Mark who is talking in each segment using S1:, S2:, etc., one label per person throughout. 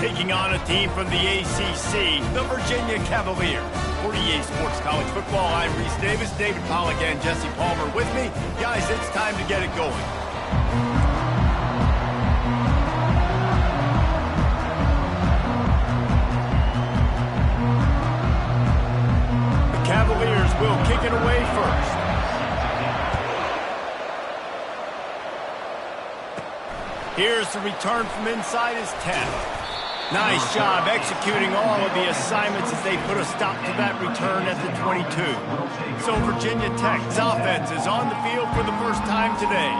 S1: taking on a team from the ACC, the Virginia Cavaliers. For EA Sports College Football, I'm Reese Davis, David Pollack, and Jesse Palmer with me. Guys, it's time to get it going. The Cavaliers will kick it away first. Here's the return from inside his 10. Nice job executing all of the assignments as they put a stop to that return at the 22. So Virginia Tech's offense is on the field for the first time today.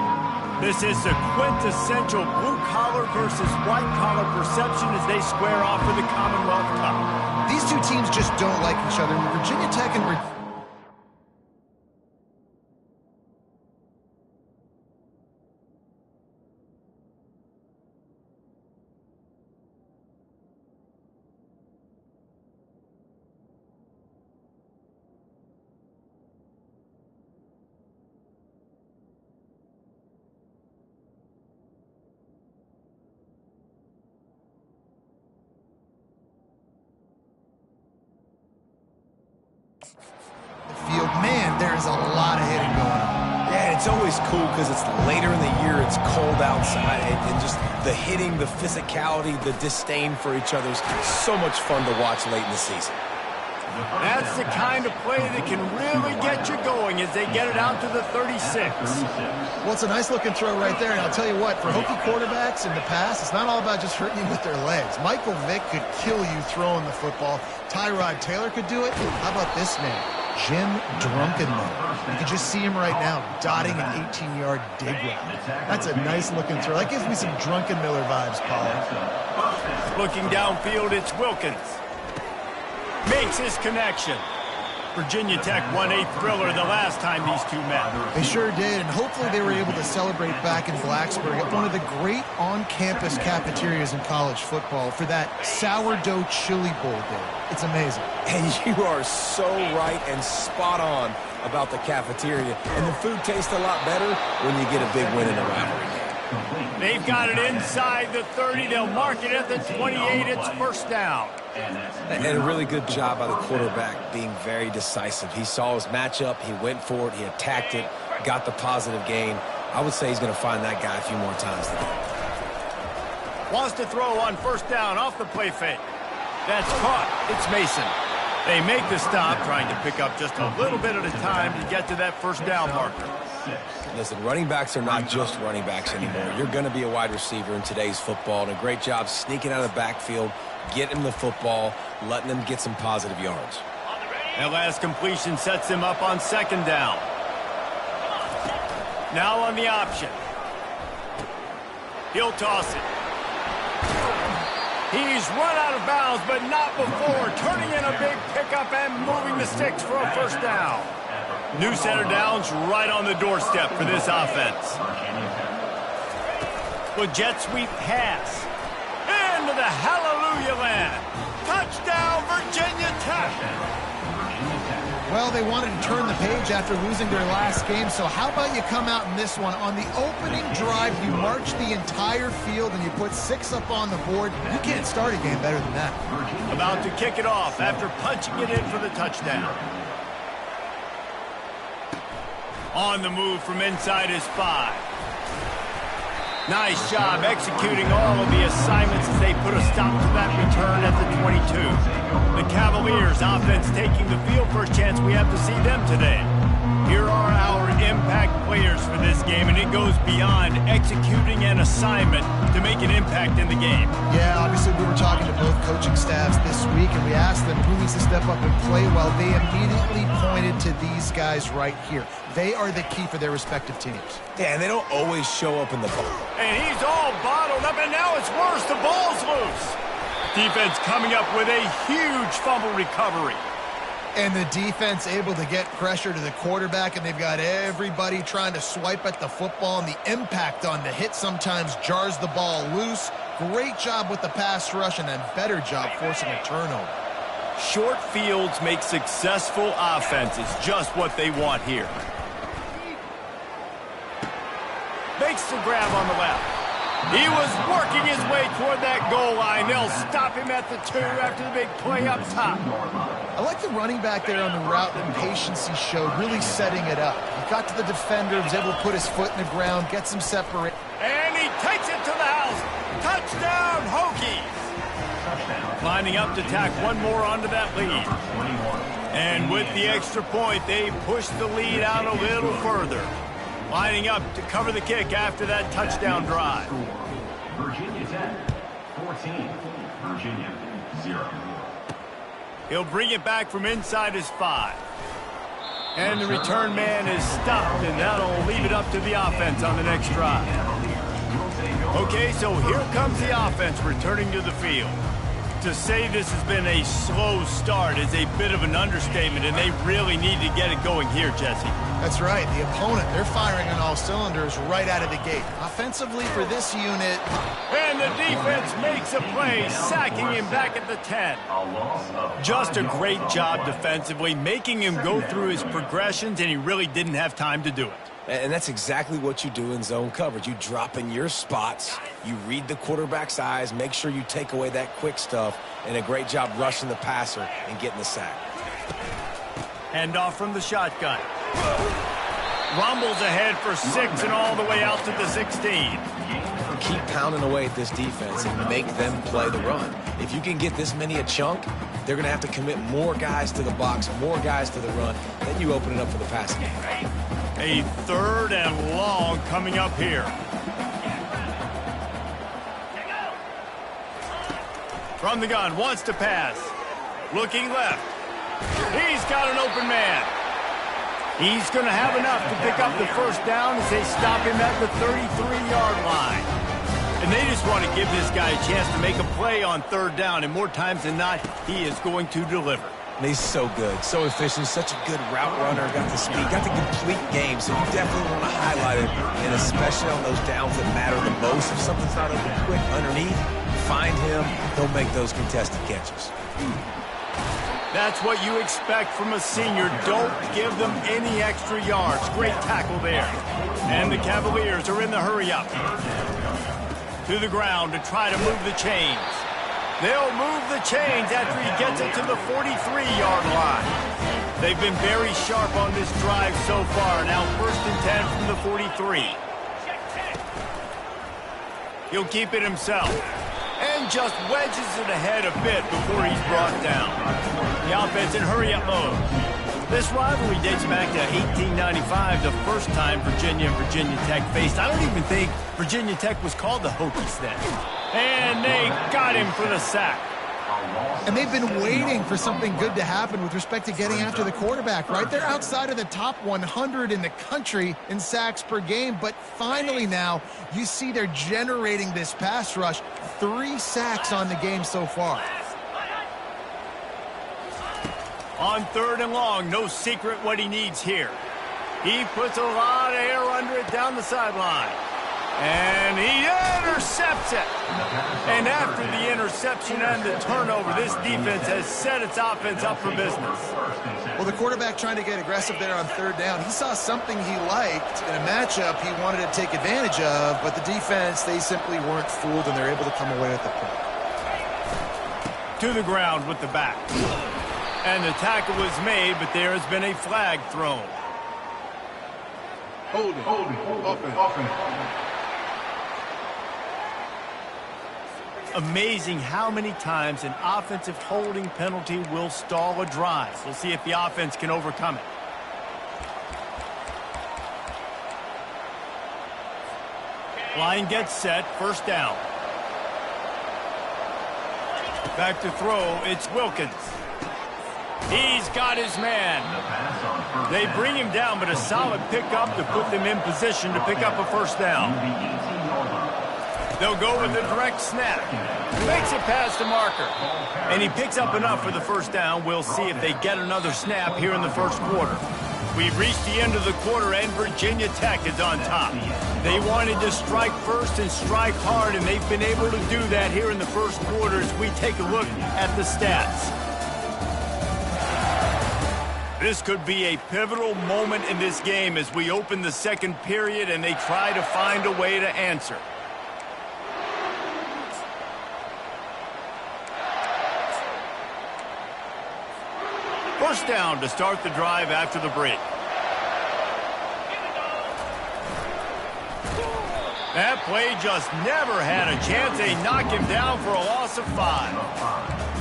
S1: This is a quintessential blue-collar versus white-collar perception as they square off for the Commonwealth Cup.
S2: These two teams just don't like each other. Virginia Tech and field, man, there is a lot of hitting going on.
S3: Yeah, it's always cool because it's later in the year, it's cold outside, and just the hitting, the physicality, the disdain for each other is so much fun to watch late in the season.
S1: That's the kind of play that can really get you going as they get it out to the 36.
S2: Well, it's a nice-looking throw right there, and I'll tell you what, for Hokie quarterbacks in the past, it's not all about just hurting you with their legs. Michael Vick could kill you throwing the football. Tyrod Taylor could do it. How about this man, Jim Drunkenmiller? You can just see him right now dotting an 18-yard dig route. That's a nice-looking throw. That gives me some Drunkenmiller vibes, Paul.
S1: Looking downfield, it's Wilkins. Makes his connection. Virginia Tech won a thriller the last time these two met.
S2: They sure did, and hopefully they were able to celebrate back in Blacksburg at one of the great on-campus cafeterias in college football for that sourdough chili bowl day. It's amazing.
S3: And you are so right and spot on about the cafeteria. And the food tastes a lot better when you get a big win in a rivalry game.
S1: They've got it inside the 30. They'll mark it at the 28. It's first down.
S3: And a really good job by the quarterback being very decisive. He saw his matchup. He went for it. He attacked it, got the positive gain. I would say he's going to find that guy a few more times today.
S1: Wants to throw on first down off the play fake. That's caught. It's Mason. They make the stop, trying to pick up just a little bit at a time to get to that first down marker.
S3: Listen, running backs are not just running backs anymore. You're going to be a wide receiver in today's football, and a great job sneaking out of the backfield, getting the football, letting them get some positive yards.
S1: That last completion sets him up on second down. Now on the option. He'll toss it. He's run out of bounds, but not before turning in a big pickup and moving the sticks for a first down. New set of downs right on the doorstep for this offense. With jet sweep pass. Into the hallelujah land. Touchdown, Virginia Tech.
S2: Well, they wanted to turn the page after losing their last game, so how about you come out in this one? On the opening drive, you march the entire field and you put 6 up on the board. You can't start a game better than that.
S1: About to kick it off after punching it in for the touchdown. On the move from inside his 5. Nice job executing all of the assignments as they put a stop to that return at the 22. The Cavaliers offense taking the field. First chance we have to see them today. Here are our impact players for this game, and it goes beyond executing an assignment to make an impact in the game.
S2: Yeah, obviously we were talking to both coaching staffs this week, and we asked them who needs to step up and play well. They immediately pointed to these guys right here. They are the key for their respective teams.
S3: Yeah, and they don't always show up in the ball.
S1: And he's all bottled up, and now it's worse. The ball's loose. Defense coming up with a huge fumble recovery.
S2: And the defense able to get pressure to the quarterback, and they've got everybody trying to swipe at the football, and the impact on the hit sometimes jars the ball loose. Great job with the pass rush, and a better job forcing a turnover.
S1: Short fields make successful offenses just what they want here. Makes the grab on the left. He was working his way toward that goal line. They'll stop him at the 2 after the big play up top.
S2: I like the running back there on the route and patience he showed, really setting it up. He got to the defender, was able to put his foot in the ground, get some separation.
S1: And he takes it to the house. Touchdown, Hokies. Lining up to tack one more onto that lead. And with the extra point, they push the lead out a little further. Lining up to cover the kick after that touchdown drive.
S4: Virginia Tech, 14. Virginia, 0.
S1: He'll bring it back from inside his 5. And the return man is stopped, and that'll leave it up to the offense on the next drive. Okay, so here comes the offense returning to the field. To say this has been a slow start is a bit of an understatement, and they really need to get it going here, Jesse.
S2: That's right. The opponent, they're firing on all cylinders right out of the gate. Offensively for this unit.
S1: And the defense makes a play, sacking him back at the 10. Just a great job defensively, making him go through his progressions, and he really didn't have time to do it.
S3: And that's exactly what you do in zone coverage. You drop in your spots, you read the quarterback's eyes, make sure you take away that quick stuff, and a great job rushing the passer and getting the sack.
S1: Hand off from the shotgun. Rumbles ahead for 6 and all the way out to the 16.
S3: Keep pounding away at this defense and make them play the run. If you can get this many a chunk, they're going to have to commit more guys to the box, more guys to the run. Then you open it up for the passing game.
S1: A 3rd and long coming up here. From the gun, wants to pass. Looking left. He's got an open man. He's going to have enough to pick up the first down as they stop him at the 33-yard line. And they just want to give this guy a chance to make a play on 3rd down, and more times than not, he is going to deliver.
S3: He's so good, so efficient, such a good route runner, got the speed, got the complete game, so you definitely want to highlight it, and especially on those downs that matter the most. If something's not open quick underneath, find him, he'll make those contested catches.
S1: That's what you expect from a senior. Don't give them any extra yards. Great tackle there. And the Cavaliers are in the hurry-up. To the ground to try to move the chains. They'll move the chains after he gets it to the 43-yard line. They've been very sharp on this drive so far. Now 1st and 10 from the 43. He'll keep it himself. And just wedges it ahead a bit before he's brought down. The offense in hurry-up mode. This rivalry dates back to 1895, the first time Virginia and Virginia Tech faced. I don't even think Virginia Tech was called the Hokies then. And they got him for the sack.
S2: And they've been waiting for something good to happen with respect to getting after the quarterback, right? They're outside of the top 100 in the country in sacks per game, but finally now you see they're generating this pass rush. 3 sacks on the game so far.
S1: On 3rd and long, no secret what he needs here. He puts a lot of air under it down the sideline. And he intercepts it. And after the interception and the turnover, this defense has set its offense up for business.
S2: Well, the quarterback trying to get aggressive there on 3rd down. He saw something he liked in a matchup he wanted to take advantage of, but the defense, they simply weren't fooled, and they're able to come away with the point.
S1: To the ground with the back. And the tackle was made, but there has been a flag thrown.
S5: Hold it. Offense.
S1: Amazing how many times an offensive holding penalty will stall a drive. We'll see if the offense can overcome it. Line gets set, 1st down. Back to throw, it's Wilkins. He's got his man. They bring him down, but a solid pickup to put them in position to pick up a 1st down. They'll go with a direct snap. Makes it past the marker. And he picks up enough for the 1st down. We'll see if they get another snap here in the 1st quarter. We've reached the end of the quarter, and Virginia Tech is on top. They wanted to strike first and strike hard, and they've been able to do that here in the 1st quarter as we take a look at the stats. This could be a pivotal moment in this game as we open the 2nd period and they try to find a way to answer. First down to start the drive after the break. That play just never had a chance. They knock him down for a loss of 5.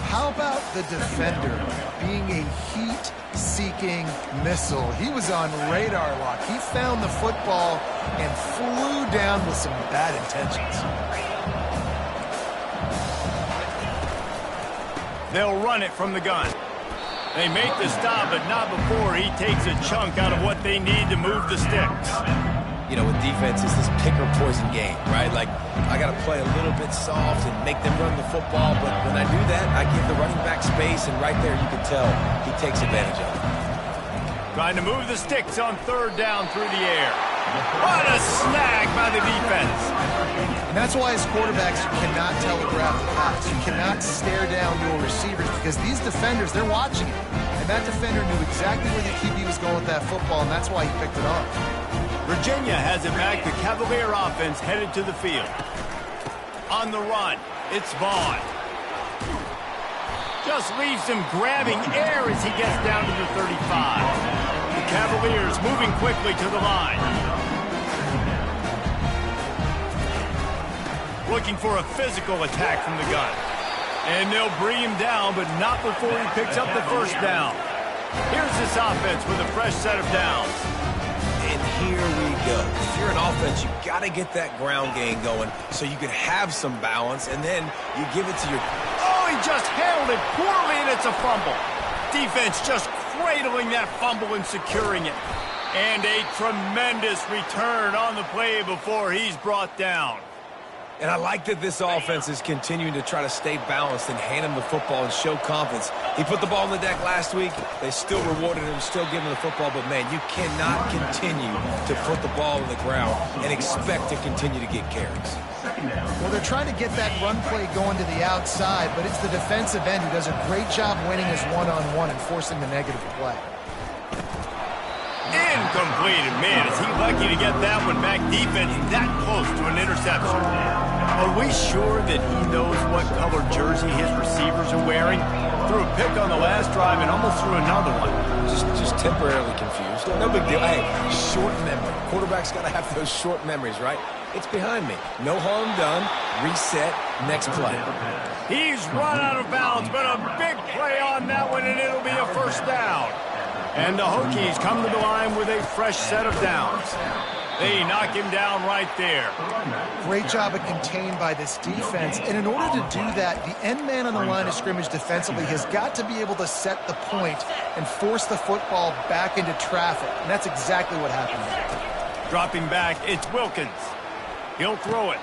S2: How about the defender being a heat-seeking missile? He was on radar lock. He found the football and flew down with some bad intentions.
S1: They'll run it from the gun. They make the stop, but not before he takes a chunk out of what they need to move the sticks.
S3: You know, with defense, it's this pick or poison game, right? Like, I got to play a little bit soft and make them run the football, but when I do that, I give the running back space, and right there you can tell he takes advantage of it.
S1: Trying to move the sticks on third down through the air. What a snag by the defense.
S2: And that's why as quarterbacks, you cannot telegraph the pass. You cannot stare down your receivers because these defenders, they're watching it. And that defender knew exactly where the QB was going with that football, and that's why he picked it off.
S1: Virginia has it back. The Cavalier offense headed to the field. On the run, it's Vaughn. Just leaves him grabbing air as he gets down to the 35. The Cavaliers moving quickly to the line. Looking for a physical attack from the gun. And they'll bring him down, but not before he picks up the first down. Here's this offense with a fresh set of downs.
S3: And here we go. If you're an offense, you got to get that ground game going so you can have some balance, and then you give it to your...
S1: Oh, he just handled it poorly, and it's a fumble. Defense just cradling that fumble and securing it. And a tremendous return on the play before he's brought down.
S3: And I like that this offense is continuing to try to stay balanced and hand him the football and show confidence. He put the ball on the deck last week. They still rewarded him, still giving him the football. But, man, you cannot continue to put the ball on the ground and expect to continue to get carries.
S2: Well, they're trying to get that run play going to the outside, but it's the defensive end who does a great job winning his one-on-one and forcing the negative play.
S1: Incomplete. Man, is he lucky to get that one back. Defense that close to an interception. Are we sure that he knows what color jersey his receivers are wearing? Threw a pick on the last drive and almost threw another one.
S3: Just temporarily confused. No big deal. Hey, short memory. Quarterback's got to have those short memories, right? It's behind me. No harm done. Reset. Next play.
S1: He's run out of bounds, but a big play on that one, and it'll be a first down. And the Hokies come to the line with a fresh set of downs. They knock him down right there.
S2: Great job of contained by this defense. And in order to do that, the end man on the line of scrimmage defensively has got to be able to set the point and force the football back into traffic. And that's exactly what happened there.
S1: Dropping back, it's Wilkins. He'll throw it.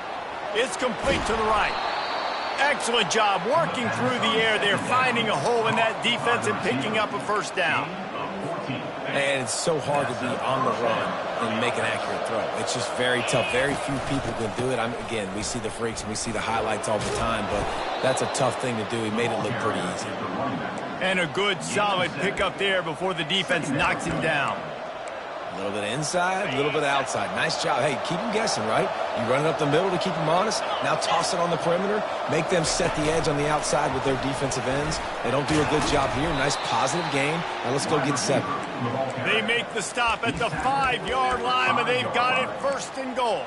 S1: It's complete to the right. Excellent job working through the air there, finding a hole in that defense and picking up a first down.
S3: And it's so hard to be on the run and make an accurate throw. It's just very tough. Very few people can do it. Again, we see the freaks and we see the highlights all the time, but that's a tough thing to do. He made it look pretty easy.
S1: And a good, solid pickup there before the defense knocks him down.
S3: A little bit of inside, a little bit of outside. Nice job. Hey, keep him guessing, right? You run it up the middle to keep him honest. Now toss it on the perimeter. Make them set the edge on the outside with their defensive ends. They don't do a good job here. Nice positive game. Now let's go get 7.
S1: They make the stop at the 5-yard line, but they've got it first and goal.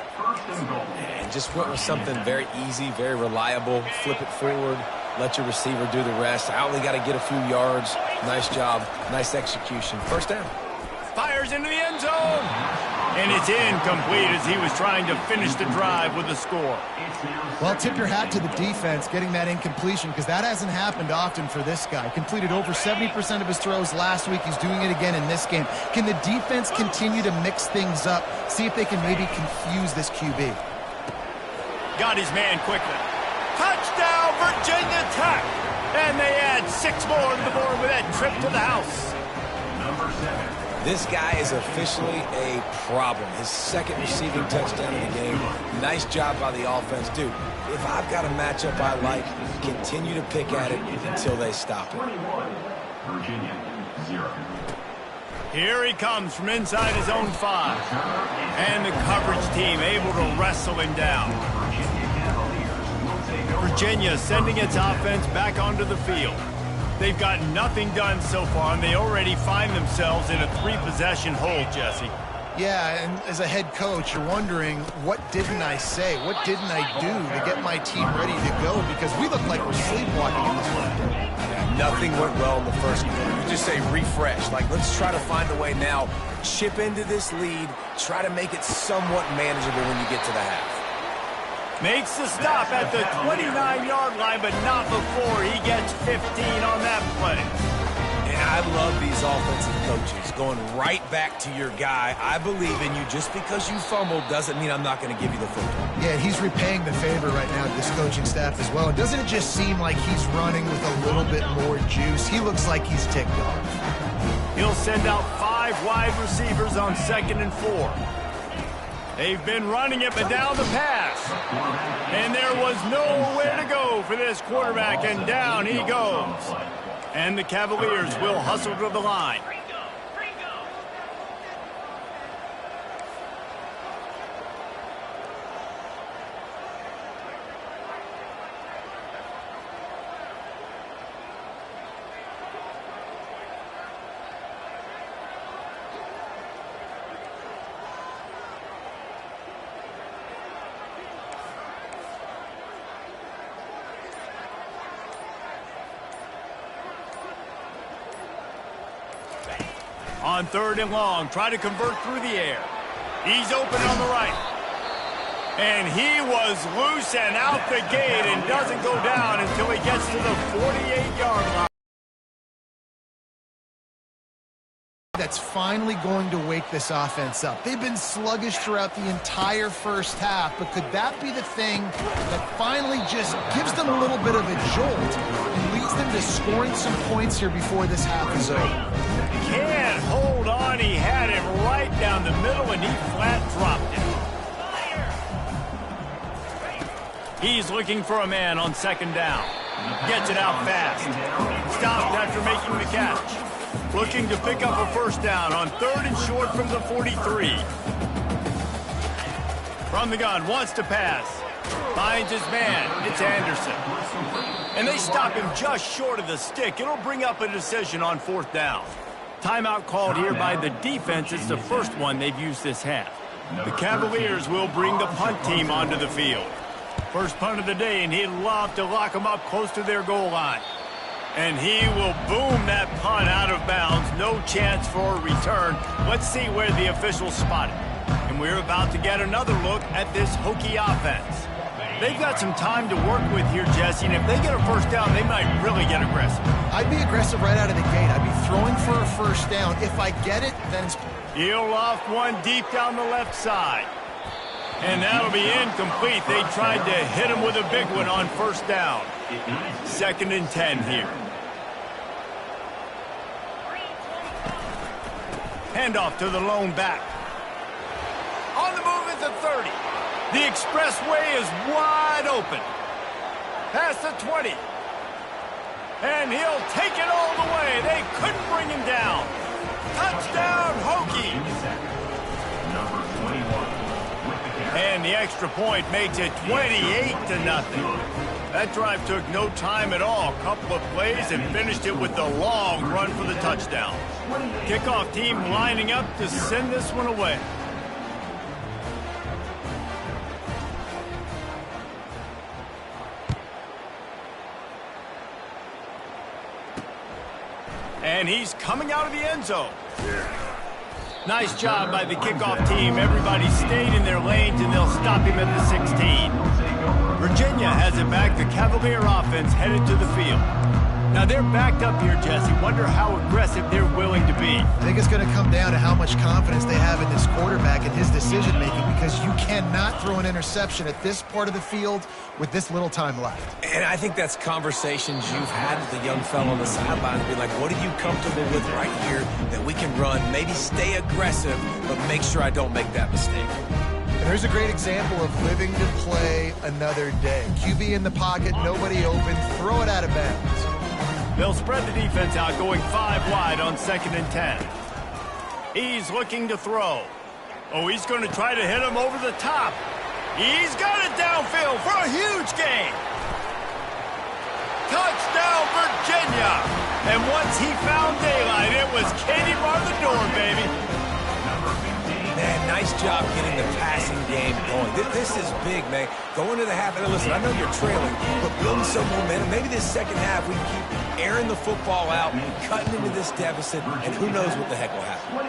S3: And just went with something very easy, very reliable. Flip it forward. Let your receiver do the rest. I only got to get a few yards. Nice job. Nice execution. First down.
S1: Fires into the end zone. And it's incomplete as he was trying to finish the drive with a score.
S2: Well, tip your hat to the defense getting that incompletion because that hasn't happened often for this guy. Completed over 70% of his throws last week. He's doing it again in this game. Can the defense continue to mix things up? See if they can maybe confuse this QB.
S1: Got his man quickly. Touchdown, Virginia Tech. And they add 6 more to the board with that trip to the house.
S4: Number 7.
S3: This guy is officially a problem. His second receiving touchdown of the game. Nice job by the offense. Dude, if I've got a matchup I like, continue to pick at it until they stop it.
S4: 21. Virginia, 0.
S1: Here he comes from inside his own 5. And the coverage team able to wrestle him down. Virginia sending its offense back onto the field. They've gotten nothing done so far, and they already find themselves in a 3-possession hole, Jesse.
S2: Yeah, and as a head coach, you're wondering, what didn't I say? What didn't I do to get my team ready to go? Because we look like we're sleepwalking in this one.
S3: Yeah, nothing went well in the first quarter. You just say refresh. Like, let's try to find a way now. Chip into this lead. Try to make it somewhat manageable when you get to the half.
S1: Makes the stop at the 29-yard line, but not before he gets 15 on that play.
S3: And I love these offensive coaches going right back to your guy. I believe in you. Just because you fumbled doesn't mean I'm not going to give you the football.
S2: Yeah, he's repaying the favor right now to this coaching staff as well. And doesn't it just seem like he's running with a little bit more juice? He looks like he's ticked off.
S1: He'll send out 5 wide receivers on 2nd and 4. They've been running it, but down the pass. And there was nowhere to go for this quarterback, and down he goes. And the Cavaliers will hustle to the line. On 3rd and long, try to convert through the air. He's open on the right. And he was loose and out the gate and doesn't go down until he gets to the 48-yard line.
S2: That's finally going to wake this offense up. They've been sluggish throughout the entire first half, but could that be the thing that finally just gives them a little bit of a jolt and leads them to scoring some points here before this half is over?
S1: Can't hold on. He had it right down the middle, and he flat dropped it. He's looking for a man on 2nd down. Gets it out fast. Stopped after making the catch. Looking to pick up a 1st down on 3rd and short from the 43. From the gun, wants to pass. Finds his man. It's Anderson. And they stop him just short of the stick. It'll bring up a decision on 4th down. Timeout called here by the defense. It's the first one they've used this half. The Cavaliers will bring the punt team onto the field. First punt of the day, and he'd love to lock them up close to their goal line. And he will boom that punt out of bounds. No chance for a return. Let's see where the officials spot it. And we're about to get another look at this Hokie offense. They've got some time to work with here, Jesse, and if they get a 1st down, they might really get aggressive.
S2: I'd be aggressive right out of the gate. I'd be throwing for a 1st down. If I get it, then it's...
S1: He'll loft one deep down the left side. And that'll be incomplete. They tried to hit him with a big one on 1st down. 2nd and 10 here. Handoff to the lone back. On the move at the 30. The expressway is wide open. Past the 20. And he'll take it all the way. They couldn't bring him down. Touchdown, Hokies. And the extra point makes it 28-0. That drive took no time at all. A couple of plays and finished it with the long run for the touchdown. Kickoff team lining up to send this one away. And he's coming out of the end zone. Nice job by the kickoff team. Everybody stayed in their lanes, and they'll stop him at the 16. Virginia has it back. The Cavalier offense headed to the field. Now they're backed up here, Jesse. Wonder how aggressive they're willing to be.
S2: I think it's going to come down to how much confidence they have in this quarterback and his decision-making, because you cannot throw an interception at this part of the field with this little time left.
S3: And I think that's conversations you've had with the young fellow on the sideline to be like, what are you comfortable with right here that we can run? Maybe stay aggressive, but make sure I don't make that mistake.
S2: And here's a great example of living to play another day. QB in the pocket, nobody open, throw it out of bounds.
S1: They'll spread the defense out, going 5 wide on 2nd and 10. He's looking to throw. Oh, he's going to try to hit him over the top. He's got it downfield for a huge gain. Touchdown, Virginia! And once he found daylight, it was Katie bar the door, baby.
S3: Man, nice job getting the passing game going. This is big, man. Going to the half, and listen, I know you're trailing, but building some momentum. Maybe this second half we keep airing the football out, cutting into this deficit, and who knows what the heck will happen.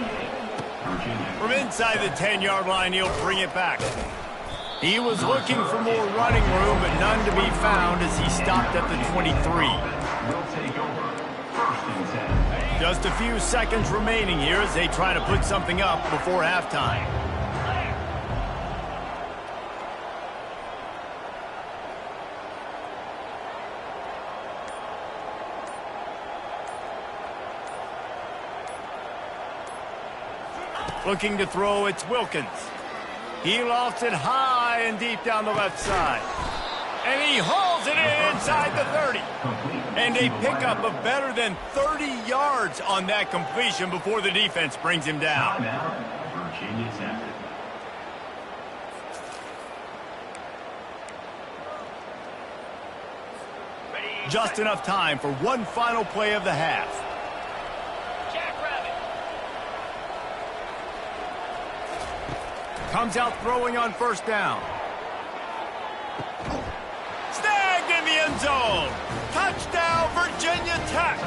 S1: From inside the 10-yard line, he'll bring it back. He was looking for more running room, but none to be found as he stopped at the 23.
S4: Will take over. First and 10.
S1: Just a few seconds remaining here as they try to put something up before halftime. Looking to throw, it's Wilkins. He lofts it high and deep down the left side. And he hauls it in inside the 30. And a pickup of better than 30 yards on that completion before the defense brings him down.
S4: Virginia Tech.
S1: Just enough time for one final play of the half. Comes out throwing on first down. Snagged in the end zone. Touchdown, Virginia Tech.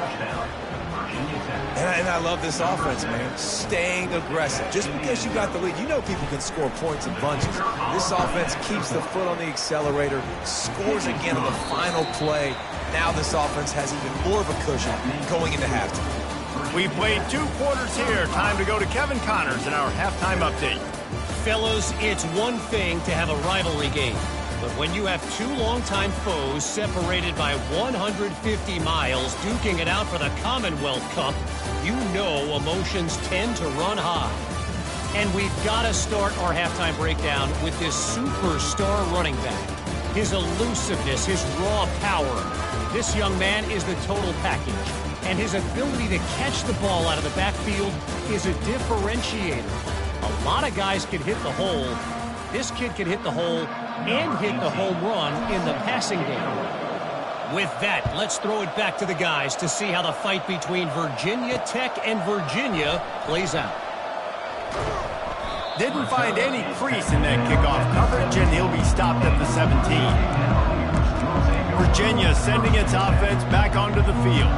S3: And I love this offense, man. Staying aggressive. Just because you got the lead, you know people can score points in bunches. This offense keeps the foot on the accelerator, scores again on the final play. Now this offense has even more of a cushion going into halftime.
S1: We played 2 quarters here. Time to go to Kevin Connors in our halftime update.
S6: Fellas, it's one thing to have a rivalry game, but when you have 2 longtime foes separated by 150 miles duking it out for the Commonwealth Cup, you know emotions tend to run high. And we've got to start our halftime breakdown with this superstar running back. His elusiveness, his raw power. This young man is the total package, and his ability to catch the ball out of the backfield is a differentiator. A lot of guys can hit the hole. This kid can hit the hole and hit the home run in the passing game. With that, let's throw it back to the guys to see how the fight between Virginia Tech and Virginia plays out.
S1: Didn't find any crease in that kickoff coverage, and he'll be stopped at the 17. Virginia sending its offense back onto the field.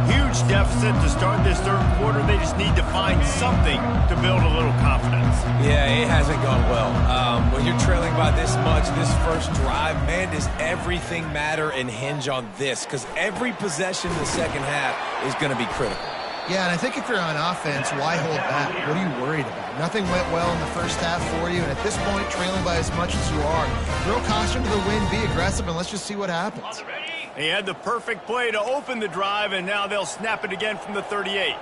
S1: Huge deficit to start this third quarter. They just need to find something to build a little confidence.
S3: Yeah, it hasn't gone well. When you're trailing by this much, this first drive, man, does everything matter and hinge on this? Because every possession in the second half is going to be critical.
S2: Yeah, and I think if you're on offense, why hold back? What are you worried about? Nothing went well in the first half for you, and at this point, trailing by as much as you are, throw caution to the wind, be aggressive, and let's just see what happens.
S1: He had the perfect play to open the drive, and now they'll snap it again from the 38.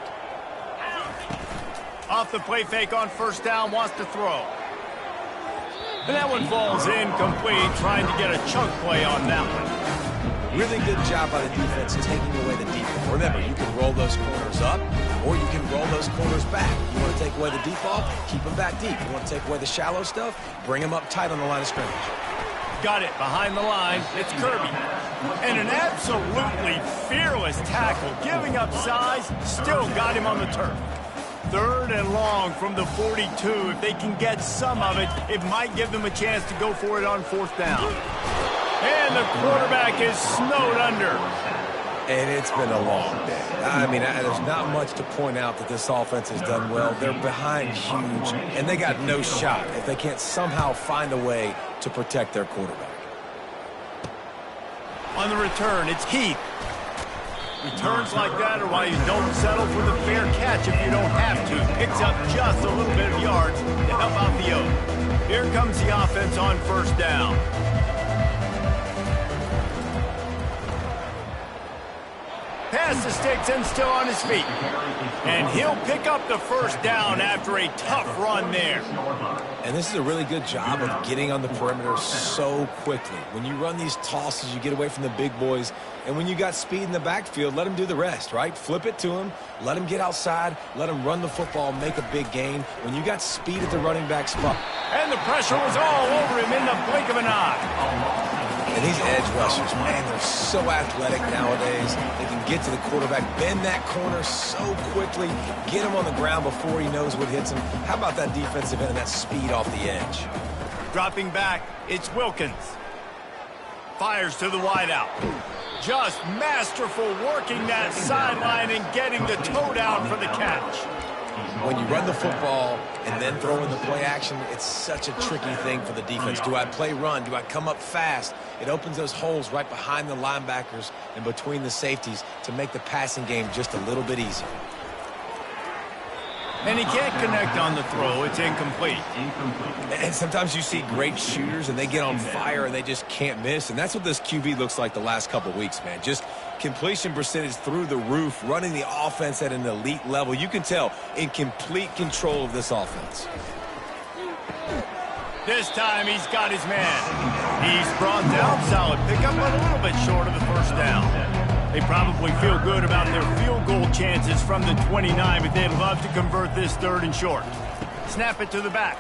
S1: Off the play fake on first down, wants to throw. And that one falls incomplete, trying to get a chunk play on that one.
S3: Really good job by the defense taking away the deep ball. Remember, you can roll those corners up, or you can roll those corners back. You want to take away the deep ball, keep them back deep. You want to take away the shallow stuff, bring them up tight on the line of scrimmage.
S1: Got it behind the line. It's Kirby. And an absolutely fearless tackle, giving up size, still got him on the turf. 3rd and long from the 42. If they can get some of it, it might give them a chance to go for it on 4th down. And the quarterback is snowed under.
S3: And it's been a long day. I mean, there's not much to point out that this offense has done well. They're behind huge, and they got no shot if they can't somehow find a way to protect their quarterback.
S1: On the return, it's Heath. Returns like that are why you don't settle for the fair catch if you don't have to. Picks up just a little bit of yards to help out the O. Here comes the offense on 1st down. Pass the sticks and still on his feet. And he'll pick up the 1st down after a tough run there.
S3: And this is a really good job of getting on the perimeter so quickly. When you run these tosses, you get away from the big boys. And when you got speed in the backfield, let him do the rest, right? Flip it to him, let him get outside, let him run the football, make a big gain. When you got speed at the running back spot.
S1: And the pressure was all over him in the blink of an eye.
S3: And these edge rushers, man, they're so athletic nowadays. They can get to the quarterback, bend that corner so quickly, get him on the ground before he knows what hits him. How about that defensive end and that speed off the edge?
S1: Dropping back, it's Wilkins. Fires to the wideout. Just masterful working that sideline and getting the toe down for the catch.
S3: When you run the football and then throw in the play action, it's such a tricky thing for the defense. Do I play run? Do I come up fast? It opens those holes right behind the linebackers and between the safeties to make the passing game just a little bit easier.
S1: And he can't connect on the throw. It's incomplete.
S3: And sometimes you see great shooters and they get on fire and they just can't miss. And that's what this QB looks like the last couple weeks, man. Just completion percentage through the roof, running the offense at an elite level. You can tell in complete control of this offense.
S1: This time he's got his man. He's brought down. Solid pickup, but a little bit short of the first down. They probably feel good about their field goal chances from the 29, but they'd love to convert this 3rd and short. Snap it to the back.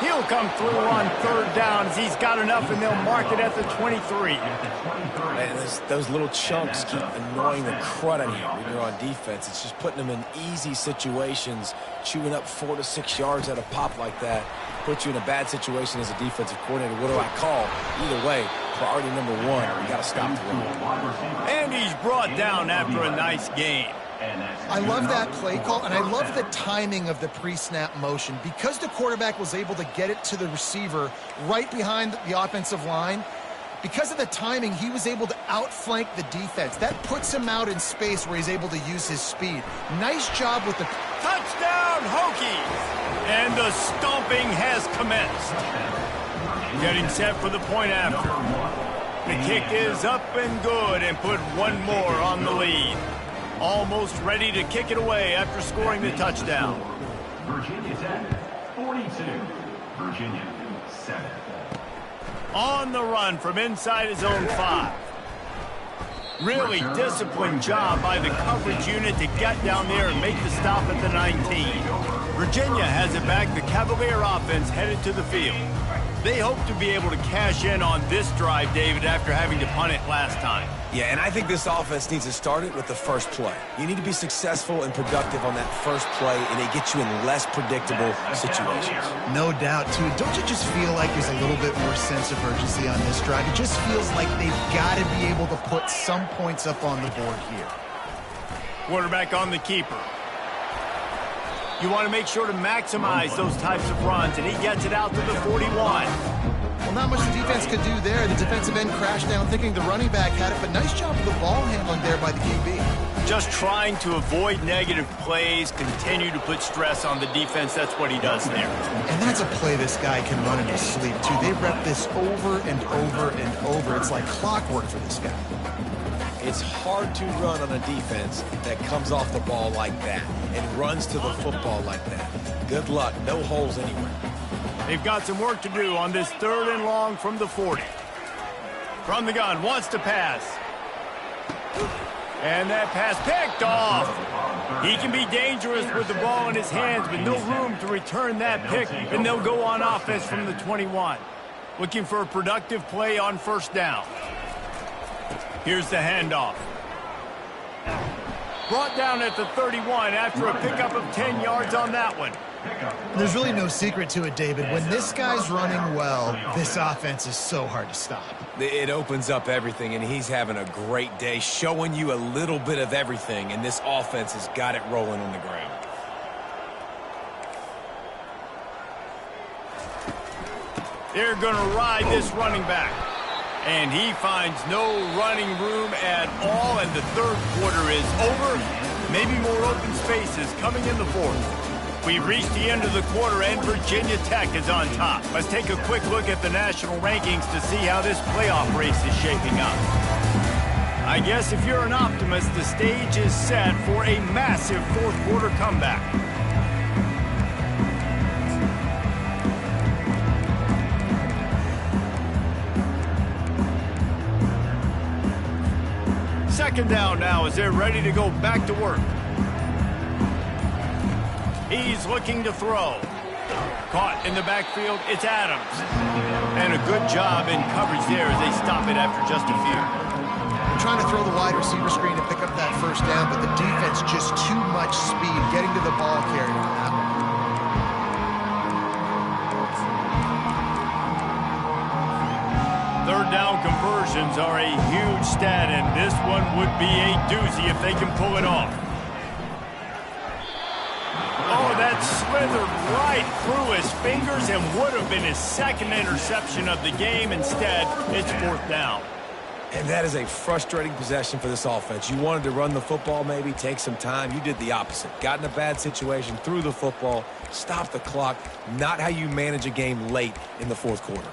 S1: He'll come through on 3rd down as he's got enough, and they'll mark it at the 23.
S3: Man, those little chunks keep annoying the crud out of you when you're on defense. It's just putting them in easy situations, chewing up 4 to 6 yards at a pop like that. Put you in a bad situation as a defensive coordinator. What do I call? Either way, priority number 1, we got to stop the run.
S1: And he's brought down after a nice gain.
S2: I love that play call, and I love the timing of the pre-snap motion. Because the quarterback was able to get it to the receiver right behind the offensive line, because of the timing, he was able to outflank the defense. That puts him out in space where he's able to use his speed. Nice job with the...
S1: Touchdown, Hokies! And the stomping has commenced. Getting set for the point after. The kick is up and good and put one more on the lead. Almost ready to kick it away after scoring the touchdown.
S4: Virginia Tech, 42. Virginia, 7.
S1: On the run from inside his own 5. Really disciplined job by the coverage unit to get down there and make the stop at the 19. Virginia has it back. The Cavalier offense headed to the field. They hope to be able to cash in on this drive, David, after having to punt it last time.
S3: Yeah, and I think this offense needs to start it with the first play. You need to be successful and productive on that first play, and it gets you in less predictable situations.
S2: No doubt, too. Don't you just feel like there's a little bit more sense of urgency on this drive? It just feels like they've got to be able to put some points up on the board here.
S1: Quarterback on the keeper. You want to make sure to maximize those types of runs, and he gets it out to the 41.
S2: Well, not much the defense could do there. The defensive end crashed down thinking the running back had it, but nice job of the ball handling there by the QB.
S1: Just trying to avoid negative plays, continue to put stress on the defense. That's what he does there.
S2: And that's a play this guy can run in his sleep, too. They rep this over and over and over. It's like clockwork for this guy.
S3: It's hard to run on a defense that comes off the ball like that and runs to the football like that. Good luck. No holes anywhere.
S1: They've got some work to do on this 3rd and long from the 40. From the gun, wants to pass. And that pass picked off. He can be dangerous with the ball in his hands, but no room to return that pick, and they'll go on offense from the 21. Looking for a productive play on 1st down. Here's the handoff. Brought down at the 31 after a pickup of 10 yards on that one.
S2: There's really no secret to it, David. When this guy's running well, this offense is so hard to stop.
S3: It opens up everything, and he's having a great day, showing you a little bit of everything, and this offense has got it rolling on the ground.
S1: They're going to ride this running back. And he finds no running room at all, and the 3rd quarter is over. Maybe more open spaces coming in the 4th. We've reached the end of the quarter, and Virginia Tech is on top. Let's take a quick look at the national rankings to see how this playoff race is shaping up. I guess if you're an optimist, the stage is set for a massive 4th quarter comeback. Second down now as they're ready to go back to work. He's looking to throw. Caught in the backfield, it's Adams. And a good job in coverage there as they stop it after just a few.
S2: They're trying to throw the wide receiver screen to pick up that first down, but the defense just too much speed getting to the ball carrier on that one.
S1: Third down conversions are a huge stat, and this one would be a doozy if they can pull it off. Oh, that slithered right through his fingers and would have been his second interception of the game. Instead, it's fourth down.
S3: And that is a frustrating possession for this offense. You wanted to run the football, maybe take some time. You did the opposite. Got in a bad situation, threw the football, stopped the clock. Not how you manage a game late in the fourth quarter.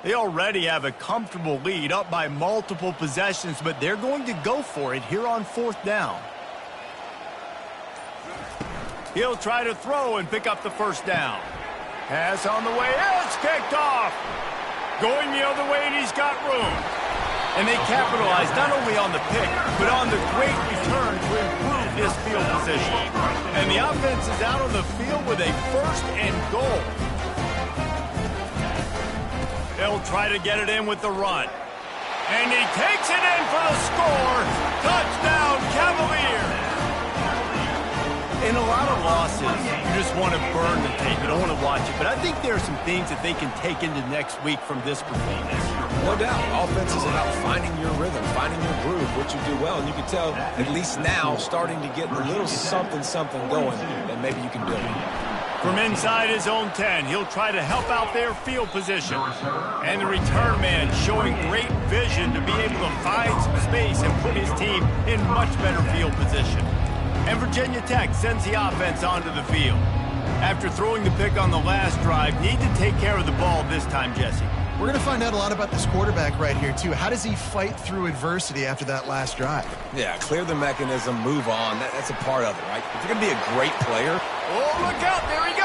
S1: They already have a comfortable lead, up by multiple possessions, but they're going to go for it here on fourth down. He'll try to throw and pick up the first down. Pass on the way, it's kicked off. Going the other way, and he's got room. And they capitalize not only on the pick, but on the great return to improve this field position. And the offense is out on the field with a first and goal. They'll try to get it in with the run. And he takes it in for the score. Touchdown, Cavaliers. In a lot of losses, you just want to burn the tape. You don't want to watch it. But I think there are some things that they can take into next week from this performance.
S3: No doubt. Offense is about finding your rhythm, finding your groove, what you do well. And you can tell, at least now, starting to get a little something going that maybe you can build on.
S1: From inside his own 10, he'll try to help out their field position. And the return man showing great vision to be able to find some space and put his team in much better field position. And Virginia Tech sends the offense onto the field. After throwing the pick on the last drive, need to take care of the ball this time, Jesse.
S2: We're going to find out a lot about this quarterback right here, too. How does he fight through adversity after that last drive?
S3: Yeah, clear the mechanism, move on. That's a part of it, right? If you're going to be a great player.
S1: Oh, look out, there he goes!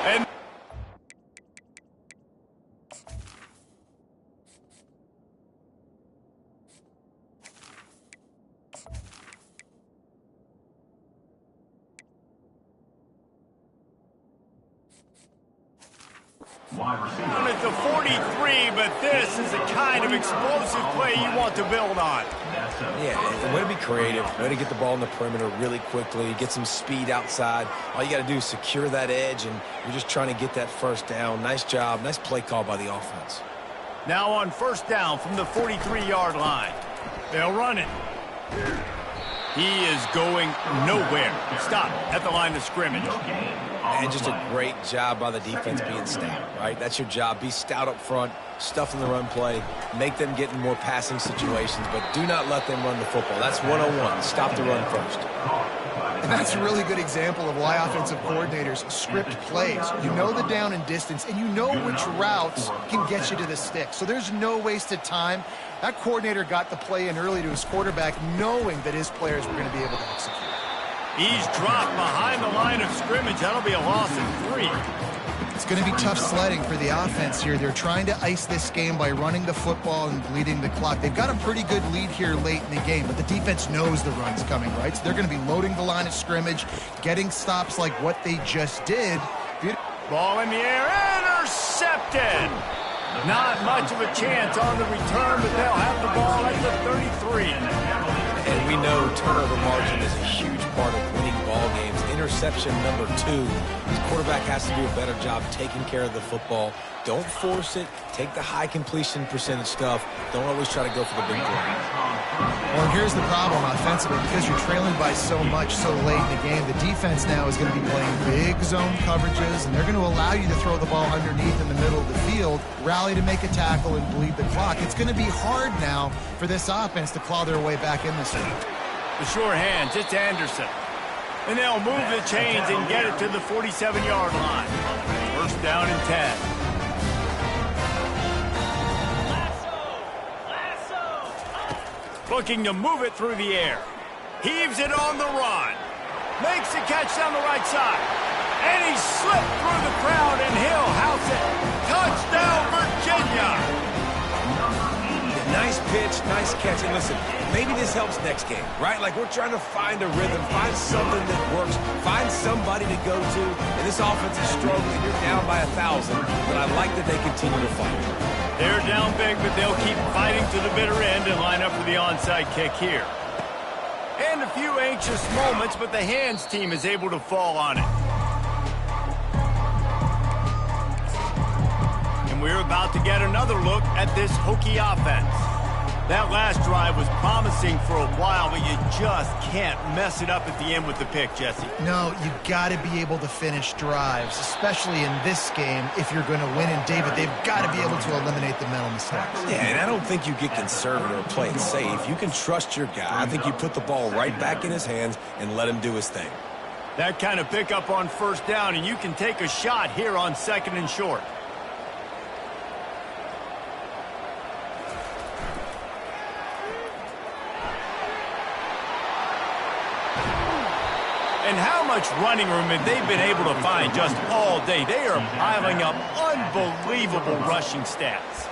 S1: And
S4: Wide
S1: it's a 43, but this is the kind of explosive play you want to build on.
S3: Yeah, way to be creative, way to get the ball in the perimeter really quickly, get some speed outside. All you got to do is secure that edge, and you're just trying to get that first down. Nice job, nice play call by the offense.
S1: Now on first down from the 43-yard line. They'll run it. He is going nowhere. Stop at the line of scrimmage.
S3: And just a great job by the defense being stout, right? That's your job. Be stout up front, stuff in the run play, make them get in more passing situations, but do not let them run the football. That's 101. Stop the run first.
S2: And that's a really good example of why offensive coordinators script plays. You know the down and distance, and you know which routes can get you to the stick. So there's no wasted time. That coordinator got the play in early to his quarterback, knowing that his players were going to be able to execute.
S1: He's dropped behind the line of scrimmage. That'll be a loss of 3.
S2: It's going to be tough sledding for the offense here. They're trying to ice this game by running the football and bleeding the clock. They've got a pretty good lead here late in the game, but the defense knows the run's coming, right? So they're going to be loading the line of scrimmage, getting stops like what they just did.
S1: Ball in the air, intercepted. Not much of a chance on the return, but they'll have the ball at the 33.
S3: And we know turnover margin is a huge part of winning ball games. Interception number 2. His quarterback has to do a better job taking care of the football. Don't force it. Take the high completion percentage stuff. Don't always try to go for the big play.
S2: Well, here's the problem offensively. Because you're trailing by so much so late in the game, the defense now is going to be playing big zone coverages, and they're going to allow you to throw the ball underneath in the middle of the field, rally to make a tackle, and bleed the clock. It's going to be hard now for this offense to claw their way back in this game.
S1: The sure hands, it's Anderson. And they'll move the chains and get it to the 47-yard line. First down and 10. Looking to move it through the air. Heaves it on the run. Makes the catch down the right side. And he slipped through the crowd, and he'll house it. Touchdown, Virginia!
S3: Nice pitch, nice catch. And listen, maybe this helps next game, right? Like we're trying to find a rhythm, find something that works, find somebody to go to. And this offense is struggling. You're down by 1,000, but I like that they continue to fight.
S1: They're down big, but they'll keep fighting to the bitter end and line up for the onside kick here. And a few anxious moments, but the hands team is able to fall on it. And we're about to get another look at this Hokie offense. That last drive was promising for a while, but you just can't mess it up at the end with the pick, Jesse.
S2: No, you got to be able to finish drives, especially in this game. If you're going to win, and David, they've got to be able to eliminate the mental mistakes.
S3: Yeah, and I don't think you get conservative or play it safe. You can trust your guy. I think you put the ball right back in his hands and let him do his thing.
S1: That kind of pickup on first down, and you can take a shot here on 2nd and short. And how much running room have they been able to find just all day? They are piling up unbelievable rushing stats.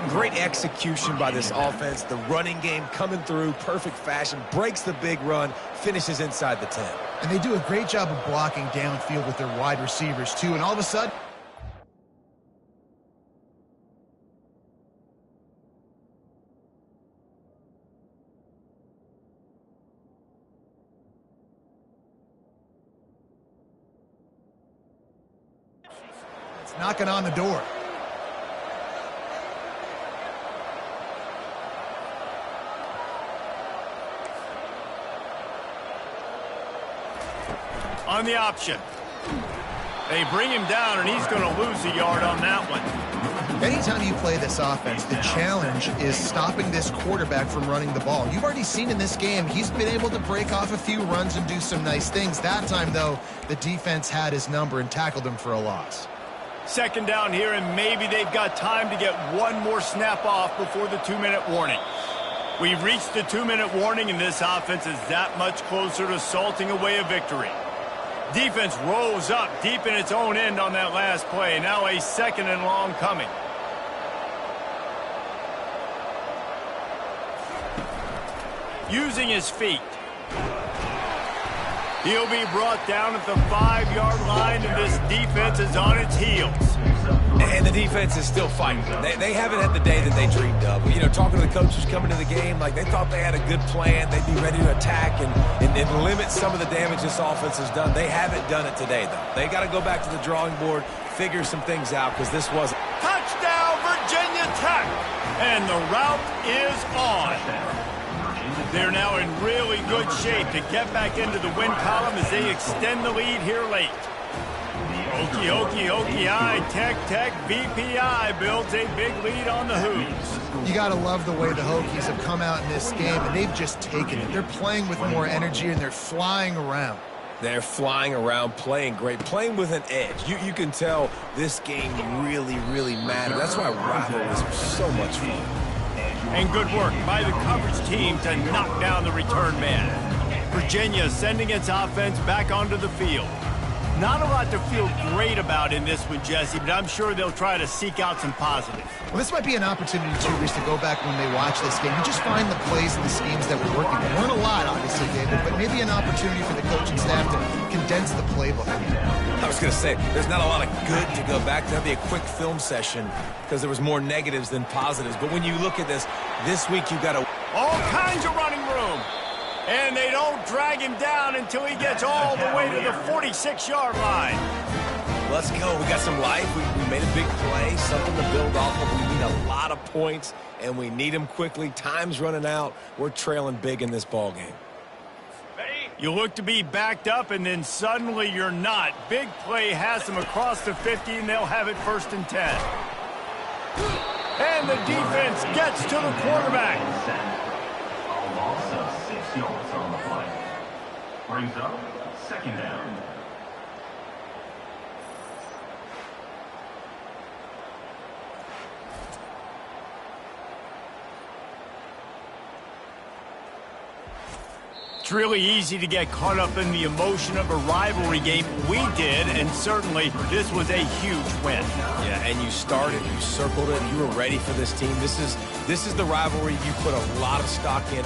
S3: Great execution by this offense. The running game coming through, perfect fashion, breaks the big run, finishes inside the 10.
S2: And they do a great job of blocking downfield with their wide receivers, too. And all of a sudden, it's knocking on the door.
S1: On the option. They bring him down, and he's going to lose a yard on that one.
S2: Anytime you play this offense, the challenge is stopping this quarterback from running the ball. You've already seen in this game, he's been able to break off a few runs and do some nice things. That time, though, the defense had his number and tackled him for a loss.
S1: 2nd down here, and maybe they've got time to get one more snap off before the 2-minute warning. We've reached the 2-minute warning, and this offense is that much closer to salting away a victory. Defense rose up deep in its own end on that last play. Now a 2nd and long coming. Using his feet. He'll be brought down at the 5-yard line, and this defense is on its heels.
S3: And the defense is still fighting. They haven't had the day that they dreamed of. You know, talking to the coaches coming to the game, like they thought they had a good plan. They'd be ready to attack and limit some of the damage this offense has done. They haven't done it today, though. They got to go back to the drawing board, figure some things out, because this wasn't.
S1: Touchdown, Virginia Tech! And the route is on. They're now in really good shape to get back into the win column as they extend the lead here late. Hokie, Hokie, Hokie, Tech, VPI builds a big lead on the Hoos.
S2: You got to love the way the Hokies have come out in this game, and they've just taken it. They're playing with more energy, and they're flying around.
S3: They're flying around, playing great, playing with an edge. You can tell this game really, really mattered. That's why Rival was so much fun.
S1: And good work by the coverage team to knock down the return man. Virginia sending its offense back onto the field. Not a lot to feel great about in this one, Jesse, but I'm sure they'll try to seek out some positives.
S2: Well, this might be an opportunity, too, Reese, to go back when they watch this game and just find the plays and the schemes that were working. There weren't a lot, obviously, David, but maybe an opportunity for the coaching staff to condense the playbook.
S3: I was going to say, there's not a lot of good to go back to. That'd be a quick film session because there was more negatives than positives. But when you look at this week you got to...
S1: All kinds of running room. And they don't drag him down until he gets all the way to the 46-yard line.
S3: Let's go. We got some life. We made a big play, something to build off of. We need a lot of points, and we need them quickly. Time's running out. We're trailing big in this ball game.
S1: You look to be backed up, and then suddenly you're not. Big play has them across the 50, and they'll have it 1st and 10. And the defense gets to the quarterback.
S4: A loss of 6 yards on the play. Brings up 2nd down.
S1: It's really easy to get caught up in the emotion of a rivalry game. We did, and certainly this was a huge win.
S3: Yeah, and you started, you circled it, you were ready for this team. This is the rivalry you put a lot of stock in.